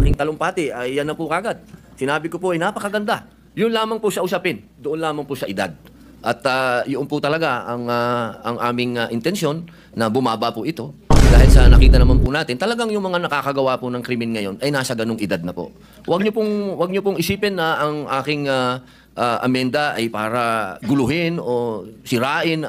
aking talumpati ay yan na po kagad. Sinabi ko po ay napakaganda. Yun lamang po sa usapin. Doon lamang po sa edad. At yun po talaga ang aming intensyon na bumaba po ito. Dahil sa nakita naman po natin, talagang yung mga nakakagawa po ng krimen ngayon ay nasa ganung edad na po. Huwag niyo pong isipin na ang aking amenda ay para guluhin o sirain.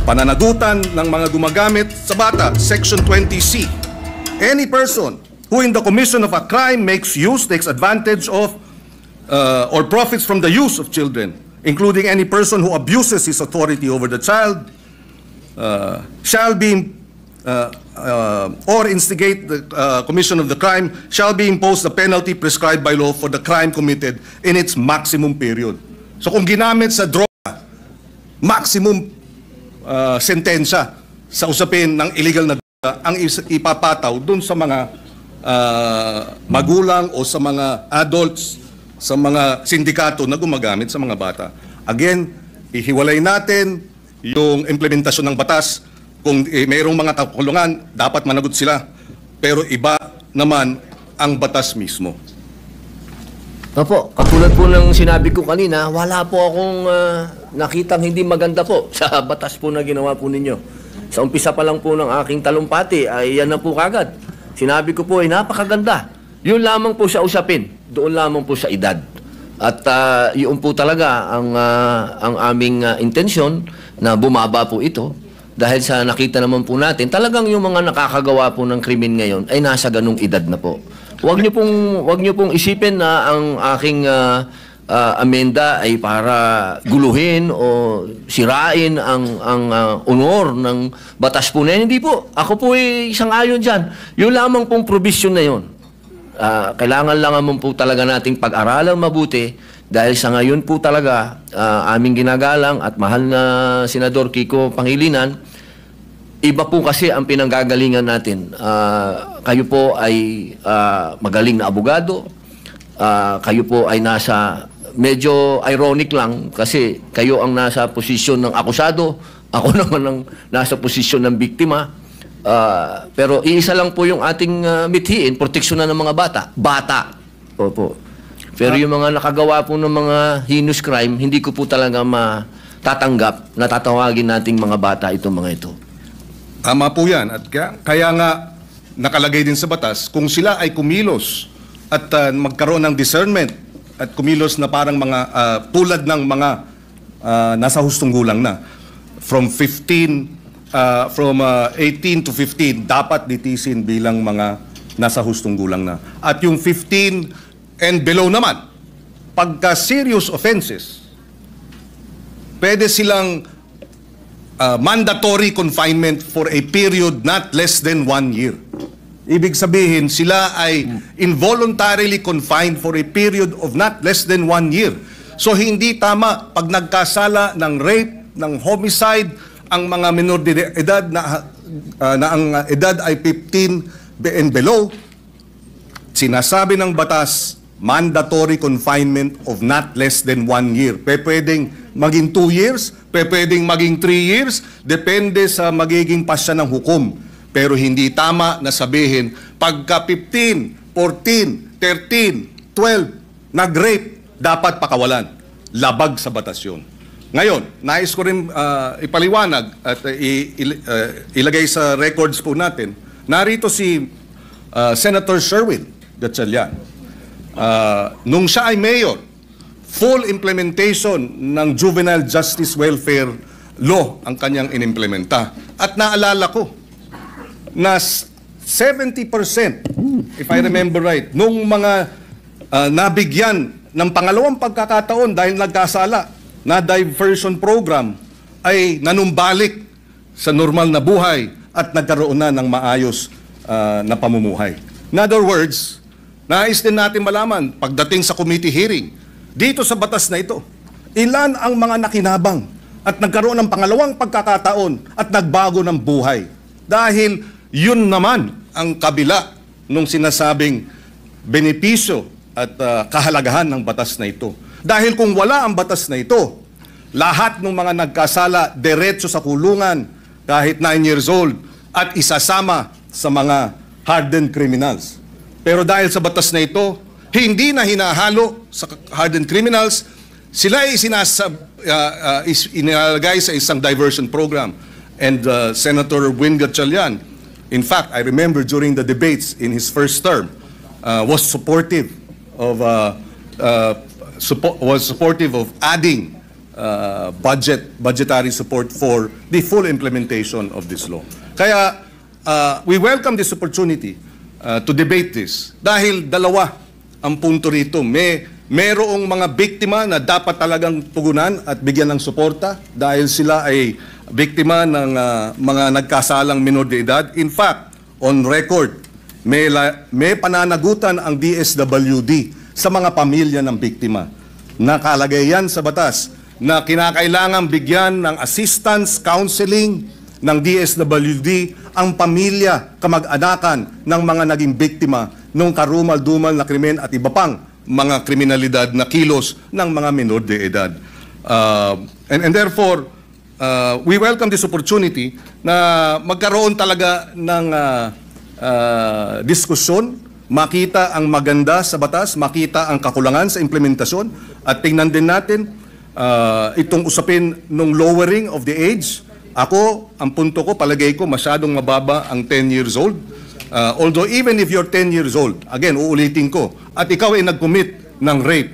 Pananagutan ng mga gumagamit sa bata, Section 20C. Any person who in the commission of a crime makes use, takes advantage of, or profits from the use of children, including any person who abuses his authority over the child, shall be, or instigate the commission of the crime, shall be imposed the penalty prescribed by law for the crime committed in its maximum period. So kung ginamit sa droga, maximum sentensya sa usapin ng illegal na droga ang ipapataw dun sa mga magulang o sa mga adults, sa mga sindikato na gumagamit sa mga bata. Again, ihiwalay natin yung implementasyon ng batas. Kung mayroong mga kakulungan, dapat managot sila. Pero iba naman ang batas mismo. Opo, katulad po ng sinabi ko kanina, wala po akong nakitang hindi maganda po sa batas po na ginawa po ninyo. Sa umpisa pa lang po ng aking talumpati ay yan na po kagad. Sinabi ko po ay napakaganda. Yun lamang po sa usapin, doon lamang po sa edad. At yun po talaga ang aming intensyon na bumaba po ito. Dahil sa nakita naman po natin, talagang yung mga nakakagawa po ng krimen ngayon ay nasa ganung edad na po. Huwag niyo pong isipin na ang aking amenda ay para guluhin o sirain ang honor ng batas po na yan. Hindi po. Ako po ay isang ayon dyan. Yung lamang pong provision na yun. Kailangan lang naman po talaga nating pag-aralang mabuti dahil sa ngayon po talaga aming ginagalang at mahal na Senador Kiko Pangilinan, iba po kasi ang pinanggagalingan natin. Kayo po ay magaling na abogado. Kayo po ay nasa, medyo ironic lang kasi kayo ang nasa posisyon ng akusado. Ako naman ang nasa posisyon ng biktima. Pero iisa lang po yung ating mithiin, proteksyon na ng mga bata. Bata. Opo. Pero yung mga nakagawa po ng mga heinous crime, hindi ko po talaga matatanggap na tatawagin nating mga bata itong mga ito. Tama po yan. At kaya nga nakalagay din sa batas, kung sila ay kumilos at magkaroon ng discernment at kumilos na parang mga tulad ng mga nasa hustong gulang na, from 18 to 15, dapat ditisin bilang mga nasa hustong gulang na. At yung 15 and below naman, pagka serious offenses, pwede silang mandatory confinement for a period not less than 1 year. Ibig sabihin, sila ay involuntarily confined for a period of not less than 1 year. So hindi tama pag nagkasala ng rape, ng homicide, ang mga minor de edad na ang edad ay 15 and below, sinasabi ng batas, mandatory confinement of not less than 1 year. Pwedeng maging 2 years, pwedeng maging 3 years, depende sa magiging pasya ng hukom. Pero hindi tama na sabihin, pagka 15, 14, 13, 12, nag-rape, dapat pakawalan. Labag sa batas yun. Ngayon, nais ko rin ipaliwanag at ilagay sa records po natin, narito si Senator Sherwin Gatchalian. Nung siya ay mayor, full implementation ng Juvenile Justice Welfare Law ang kanyang inimplementa. At naalala ko na 70%, if I remember right, nung mga nabigyan ng pangalawang pagkakataon dahil nagkasala na diversion program ay nanumbalik sa normal na buhay at nagkaroon na ng maayos na pamumuhay. In other words, nais din natin malaman pagdating sa committee hearing, dito sa batas na ito, ilan ang mga nakinabang at nagkaroon ng pangalawang pagkakataon at nagbago ng buhay. Dahil yun naman ang kabila nung sinasabing benepisyo at kahalagahan ng batas na ito. Dahil kung wala ang batas na ito, lahat ng mga nagkasala, diretso sa kulungan, kahit 9 years old, at isasama sa mga hardened criminals. Pero dahil sa batas na ito, hindi na hinahalo sa hardened criminals, sila ay inilagay sa isang diversion program. And Senator Win Gatchalian, in fact, I remember during the debates in his first term, was supportive of adding budgetary support for the full implementation of this law. Kaya we welcome this opportunity to debate this dahil dalawa ang punto rito. Merong mga biktima na dapat talagang tugunan at bigyan ng suporta dahil sila ay biktima ng mga nagkasalang minor de edad. In fact, on record, may pananagutan ang DSWD sa mga pamilya ng biktima. Nakalagay yan sa batas na kinakailangan bigyan ng assistance, counseling ng DSWD ang pamilya, kamag-anakan ng mga naging biktima ng karumal-dumal na krimen at iba pang mga kriminalidad na kilos ng mga minor de edad. And therefore, we welcome this opportunity na magkaroon talaga ng diskusyon, makita ang maganda sa batas, makita ang kakulangan sa implementasyon, at tingnan din natin itong usapin ng lowering of the age. Ako, ang punto ko, palagay ko, masyadong mababa ang 10 years old. Although even if you're 10 years old, again, uulitin ko, at ikaw ay nag-commit ng rape,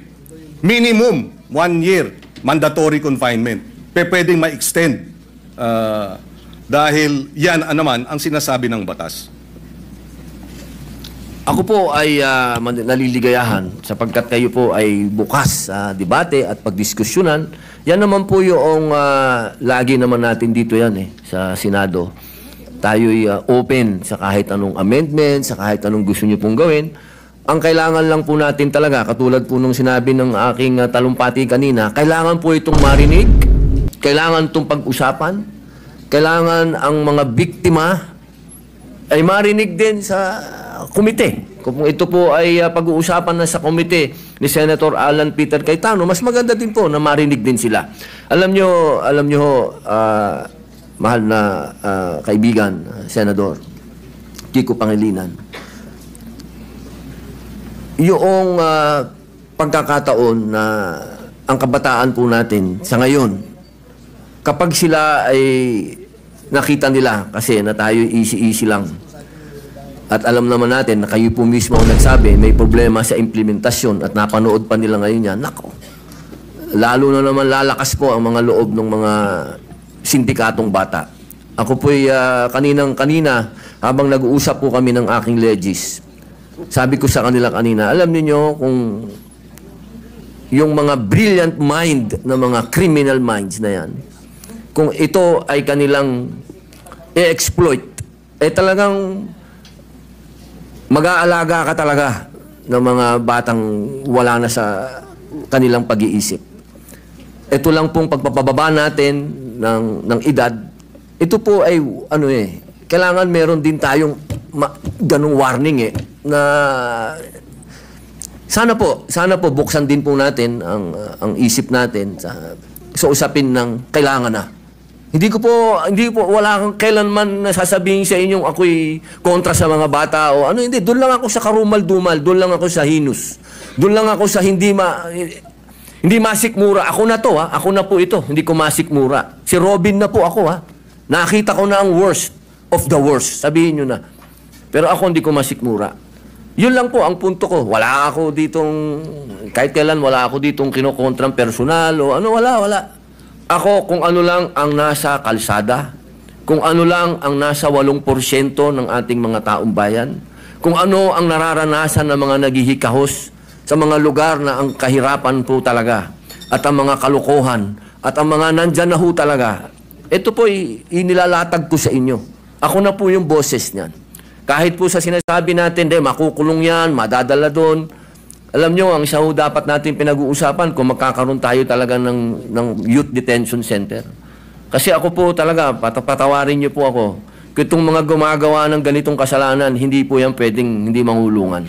minimum 1 year mandatory confinement. Pwedeng ma-extend dahil yan naman ang sinasabi ng batas. Ako po ay naliligayahan sapagkat kayo po ay bukas sa debate at pagdiskusyonan. Yan naman po yung lagi naman natin dito yan sa Senado. Tayo'y open sa kahit anong amendment, sa kahit anong gusto nyo pong gawin. Ang kailangan lang po natin talaga, katulad po nung sinabi ng aking talumpati kanina, kailangan po itong marinig, kailangan itong pag-usapan, kailangan ang mga biktima ay marinig din sa komite. Kung ito po ay pag-uusapan na sa komite ni Senator Alan Peter Cayetano, mas maganda din po na marinig din sila. Alam nyo, mahal na kaibigan, Senador Kiko Pangilinan, yung pagkakataon na ang kabataan po natin sa ngayon, kapag sila ay nakita nila kasi na tayo easy-easy lang, at alam naman natin na kayo po mismo ang nagsabi, may problema sa implementasyon at napanood pa nila ngayon yan, nako, lalo na naman lalakas po ang mga loob ng mga sindikatong bata. Ako po'y kanina, habang nag-uusap po kami ng aking legis, sabi ko sa kanila kanina, alam niyo kung yung mga brilliant mind na mga criminal minds na yan, kung ito ay kanilang i-exploit, talagang mag-aalaga ka talaga ng mga batang wala na sa kanilang pag-iisip. Ito lang pong pagpapababa natin ng edad, ito po ay kailangan meron din tayong ganung warning na sana po buksan din po natin ang isip natin sa usapin ng kailangan na. Hindi po wala kang kailanman nasasabihin sa inyong ako'y kontra sa mga bata o hindi. Doon lang ako sa karumal-dumal, doon lang ako sa hinus. Doon lang ako sa hindi masikmura. Ako na to, ako na po ito, hindi ko masikmura. Si Robin na po ako, Nakita ko na ang worst of the worst. Sabihin nyo na. Pero ako hindi ko masikmura. Yun lang po ang punto ko. Wala ako kahit kailan wala ako ditong kinokontrang personal o wala. Ako kung ano lang ang nasa kalsada, kung ano lang ang nasa 8% ng ating mga taong bayan, kung ano ang nararanasan ng mga naghihikahos sa mga lugar na ang kahirapan po talaga, at ang mga kalukuhan, at ang mga nandyan na ho talaga, ito po inilalatag ko sa inyo. Ako na po yung boses niyan. Kahit po sa sinasabi natin, makukulong yan, madadala doon. Alam nyo, ang isa ho dapat natin pinag-uusapan kung magkakaroon tayo talaga ng youth detention center. Kasi ako po talaga, patawarin nyo po ako, kung itong mga gumagawa ng ganitong kasalanan, hindi po yan pwedeng hindi mangulungan.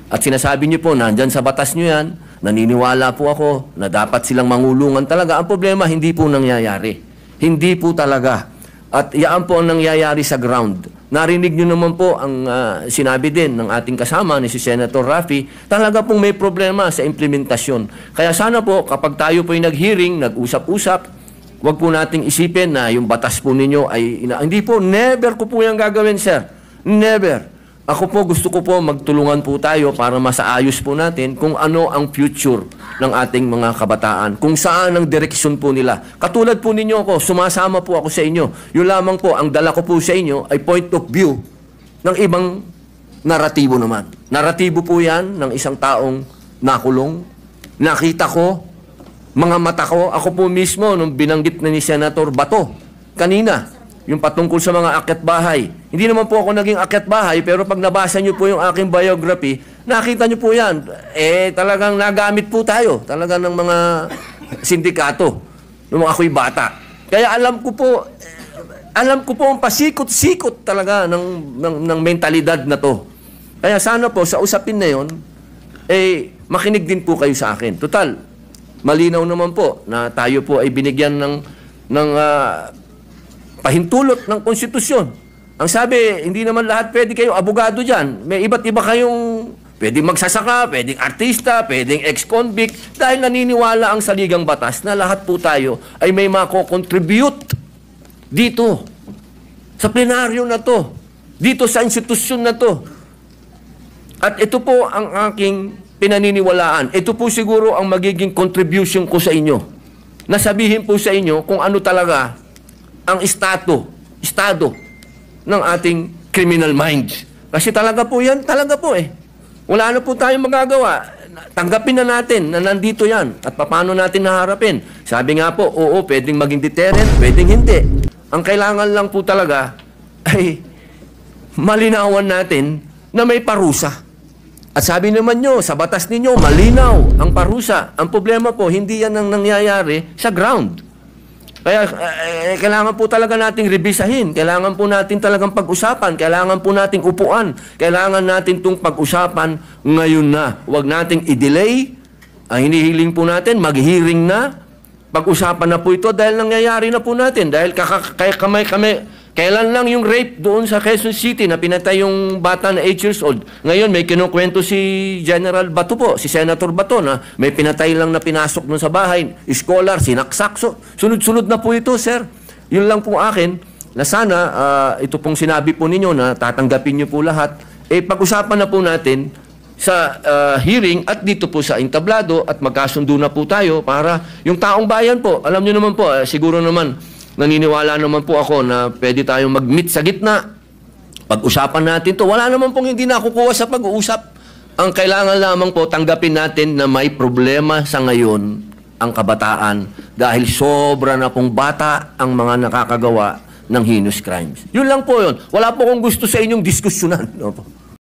At sinasabi nyo po, nandyan sa batas nyo yan, naniniwala po ako na dapat silang mangulungan talaga. Ang problema, hindi po nangyayari. Hindi po talaga. At yaan po ang nangyayari sa ground. Narinig nyo naman po ang sinabi din ng ating kasama ni si Senator Raffy, talaga pong may problema sa implementasyon. Kaya sana po kapag tayo po ay nag-hearing, nag-usap-usap, wag po nating isipin na yung batas po ninyo ay... Hindi po, never ko po yung gagawin, sir. Never. Ako po, gusto ko po magtulungan po tayo para masaayos po natin kung ano ang future ng ating mga kabataan. Kung saan ang direksyon po nila. Katulad po ninyo ako, sumasama po ako sa inyo. Yun lamang po, ang dala ko po sa inyo ay point of view ng ibang naratibo naman. Naratibo po yan ng isang taong nakulong. Nakita ko, mga mata ko, ako po mismo, nung binanggit na ni Senator Bato, kanina, yung patungkol sa mga akyat bahay. Hindi naman po ako naging akyat bahay, pero pag nabasa nyo po yung aking biography, nakita nyo po yan. Talagang nagamit po tayo. Talaga ng mga sindikato. Nung ako'y bata. Kaya alam ko po ang pasikot-sikot talaga ng mentalidad na to. Kaya sana po, sa usapin na yon, makinig din po kayo sa akin. Total, malinaw naman po na tayo po ay binigyan ng pahintulot ng konstitusyon. Ang sabi, hindi naman lahat pwede kayo abogado dyan. May iba't iba kayong pwedeng magsasaka, pwedeng artista, pwedeng ex-convict, dahil naniniwala ang saligang batas na lahat po tayo ay may mako-contribute dito, sa plenaryo na to, dito sa institusyon na to. At ito po ang aking pinaniniwalaan. Ito po siguro ang magiging contribution ko sa inyo. Nasabihin po sa inyo kung ano talaga ang estado ng ating criminal minds. Kasi talaga po yan, talaga po Wala na po tayong magagawa. Tanggapin na natin na nandito yan at paano natin naharapin. Sabi nga po, oo, pwedeng maging deterrent, pwedeng hindi. Ang kailangan lang po talaga ay malinawan natin na may parusa. At sabi naman nyo, sa batas ninyo, malinaw ang parusa. Ang problema po, hindi yan ang nangyayari sa ground. Kaya kailangan po talaga nating rebisahin. Kailangan po natin talagang pag-usapan. Kailangan po nating upuan. Kailangan natin itong pag-usapan ngayon na. Huwag nating i-delay. Ang hinihiling po natin, mag-hearing na. Pag-usapan na po ito dahil nangyayari na po natin. Dahil kailan lang yung rape doon sa Quezon City na pinatay yung bata na 8 years old. Ngayon may kinukwento si General Bato po, si Senator Bato na may pinatay lang na pinasok doon sa bahay, scholar, sinaksak. So, sunod-sunod na po ito, sir. Yun lang po akin na sana ito pong sinabi po ninyo na tatanggapin niyo po lahat. Pag-usapan na po natin sa hearing at dito po sa entablado at magkasundo na po tayo para yung taong bayan po, alam niyo naman po, siguro naman naniniwala naman po ako na pwede tayong mag-meet sa gitna. Pag-usapan natin to. Wala naman pong hindi nakukuha sa pag-uusap. Ang kailangan lamang po, tanggapin natin na may problema sa ngayon ang kabataan dahil sobra na pong bata ang mga nakakagawa ng heinous crimes. Yun lang po yun. Wala po akong gusto sa inyong diskusyonan. No po.